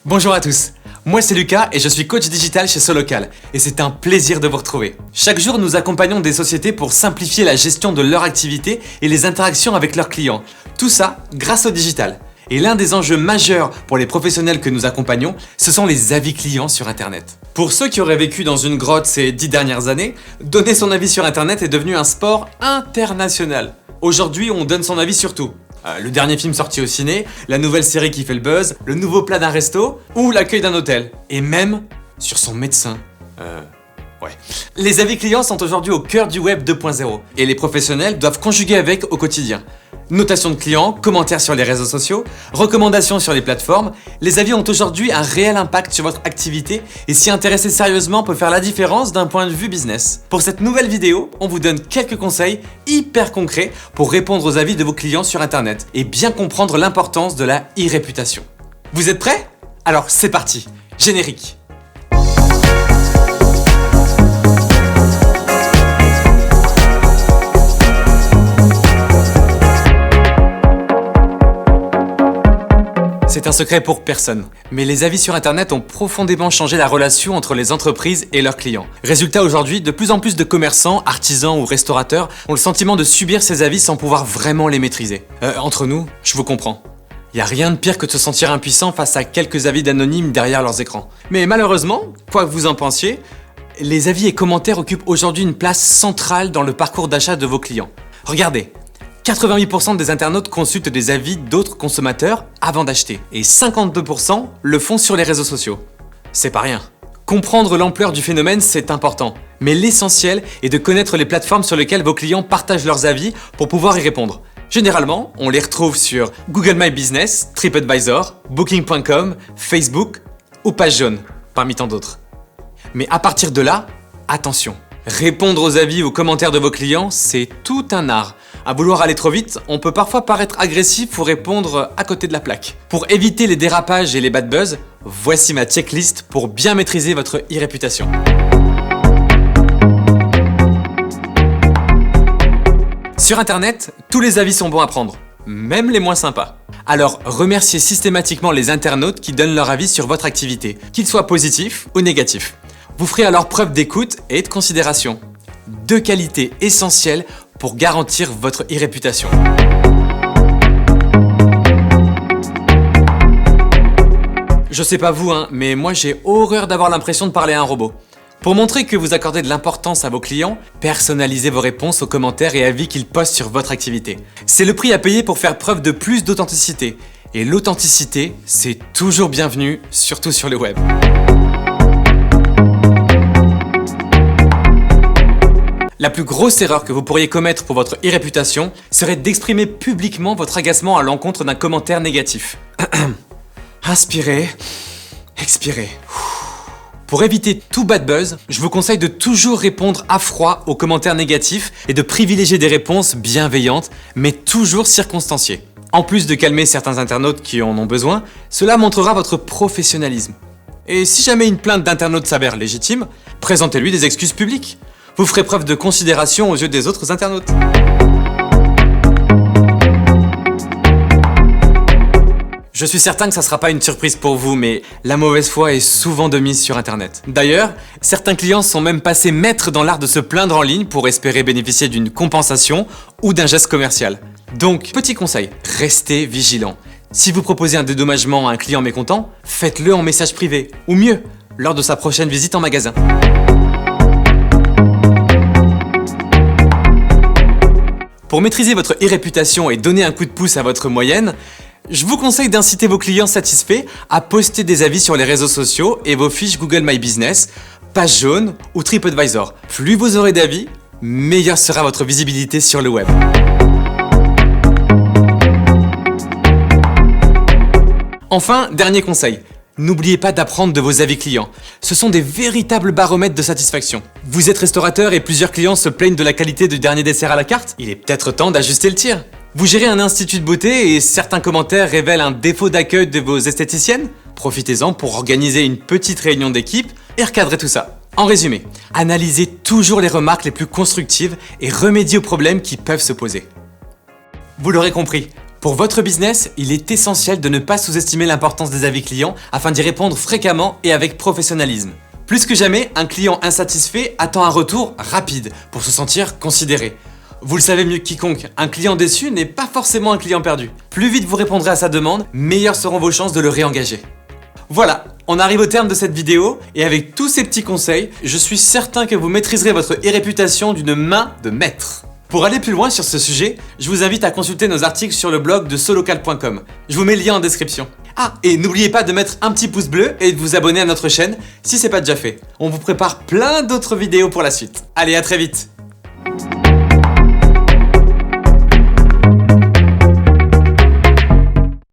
Bonjour à tous, moi c'est Lucas et je suis coach digital chez Solocal et c'est un plaisir de vous retrouver. Chaque jour nous accompagnons des sociétés pour simplifier la gestion de leur activité et les interactions avec leurs clients. Tout ça grâce au digital. Et l'un des enjeux majeurs pour les professionnels que nous accompagnons, ce sont les avis clients sur Internet. Pour ceux qui auraient vécu dans une grotte ces 10 dernières années, donner son avis sur Internet est devenu un sport international. Aujourd'hui, on donne son avis sur tout. Le dernier film sorti au ciné, la nouvelle série qui fait le buzz, le nouveau plat d'un resto ou l'accueil d'un hôtel. Et même sur son médecin. Ouais. Les avis clients sont aujourd'hui au cœur du web 2.0 et les professionnels doivent conjuguer avec au quotidien. Notation de clients, commentaires sur les réseaux sociaux, recommandations sur les plateformes, les avis ont aujourd'hui un réel impact sur votre activité et s'y intéresser sérieusement peut faire la différence d'un point de vue business. Pour cette nouvelle vidéo, on vous donne quelques conseils hyper concrets pour répondre aux avis de vos clients sur Internet et bien comprendre l'importance de la e-réputation. Vous êtes prêts? Alors c'est parti, générique. C'est un secret pour personne, mais les avis sur Internet ont profondément changé la relation entre les entreprises et leurs clients. Résultat, aujourd'hui, de plus en plus de commerçants, artisans ou restaurateurs ont le sentiment de subir ces avis sans pouvoir vraiment les maîtriser. Entre nous, je vous comprends. Il n'y a rien de pire que de se sentir impuissant face à quelques avis d'anonymes derrière leurs écrans. Mais malheureusement, quoi que vous en pensiez, les avis et commentaires occupent aujourd'hui une place centrale dans le parcours d'achat de vos clients. Regardez. 88% des internautes consultent des avis d'autres consommateurs avant d'acheter et 52% le font sur les réseaux sociaux. C'est pas rien. Comprendre l'ampleur du phénomène, c'est important, mais l'essentiel est de connaître les plateformes sur lesquelles vos clients partagent leurs avis pour pouvoir y répondre. Généralement, on les retrouve sur Google My Business, TripAdvisor, Booking.com, Facebook ou Page Jaune, parmi tant d'autres. Mais à partir de là, attention. Répondre aux avis ou commentaires de vos clients, c'est tout un art. À vouloir aller trop vite, on peut parfois paraître agressif ou répondre à côté de la plaque. Pour éviter les dérapages et les bad buzz, voici ma checklist pour bien maîtriser votre e-réputation. Sur Internet, tous les avis sont bons à prendre, même les moins sympas. Alors remerciez systématiquement les internautes qui donnent leur avis sur votre activité, qu'ils soient positifs ou négatifs. Vous ferez alors preuve d'écoute et de considération. Deux qualités essentielles pour garantir votre e-réputation. Je sais pas vous, mais moi j'ai horreur d'avoir l'impression de parler à un robot. Pour montrer que vous accordez de l'importance à vos clients, personnalisez vos réponses aux commentaires et avis qu'ils postent sur votre activité. C'est le prix à payer pour faire preuve de plus d'authenticité. Et l'authenticité, c'est toujours bienvenu, surtout sur le web. La plus grosse erreur que vous pourriez commettre pour votre e-réputation serait d'exprimer publiquement votre agacement à l'encontre d'un commentaire négatif. Inspirez, expirez. Pour éviter tout bad buzz, je vous conseille de toujours répondre à froid aux commentaires négatifs et de privilégier des réponses bienveillantes, mais toujours circonstanciées. En plus de calmer certains internautes qui en ont besoin, cela montrera votre professionnalisme. Et si jamais une plainte d'internaute s'avère légitime, présentez-lui des excuses publiques. Vous ferez preuve de considération aux yeux des autres internautes. Je suis certain que ça sera pas une surprise pour vous, mais la mauvaise foi est souvent de mise sur Internet. D'ailleurs, certains clients sont même passés maîtres dans l'art de se plaindre en ligne pour espérer bénéficier d'une compensation ou d'un geste commercial. Donc, petit conseil, restez vigilant. Si vous proposez un dédommagement à un client mécontent, faites-le en message privé, ou mieux, lors de sa prochaine visite en magasin. Pour maîtriser votre e-réputation et donner un coup de pouce à votre moyenne, je vous conseille d'inciter vos clients satisfaits à poster des avis sur les réseaux sociaux et vos fiches Google My Business, Page Jaune ou TripAdvisor. Plus vous aurez d'avis, meilleure sera votre visibilité sur le web. Enfin, dernier conseil. N'oubliez pas d'apprendre de vos avis clients. Ce sont des véritables baromètres de satisfaction. Vous êtes restaurateur et plusieurs clients se plaignent de la qualité du dernier dessert à la carte? Il est peut-être temps d'ajuster le tir. Vous gérez un institut de beauté et certains commentaires révèlent un défaut d'accueil de vos esthéticiennes? Profitez-en pour organiser une petite réunion d'équipe et recadrer tout ça. En résumé, analysez toujours les remarques les plus constructives et remédiez aux problèmes qui peuvent se poser. Vous l'aurez compris, Pour votre business, il est essentiel de ne pas sous-estimer l'importance des avis clients afin d'y répondre fréquemment et avec professionnalisme. Plus que jamais, un client insatisfait attend un retour rapide pour se sentir considéré. Vous le savez mieux que quiconque, un client déçu n'est pas forcément un client perdu. Plus vite vous répondrez à sa demande, meilleures seront vos chances de le réengager. Voilà, on arrive au terme de cette vidéo et avec tous ces petits conseils, je suis certain que vous maîtriserez votre e-réputation d'une main de maître. Pour aller plus loin sur ce sujet, je vous invite à consulter nos articles sur le blog de solocal.com. Je vous mets le lien en description. Ah, et n'oubliez pas de mettre un petit pouce bleu et de vous abonner à notre chaîne si c'est pas déjà fait. On vous prépare plein d'autres vidéos pour la suite. Allez, à très vite!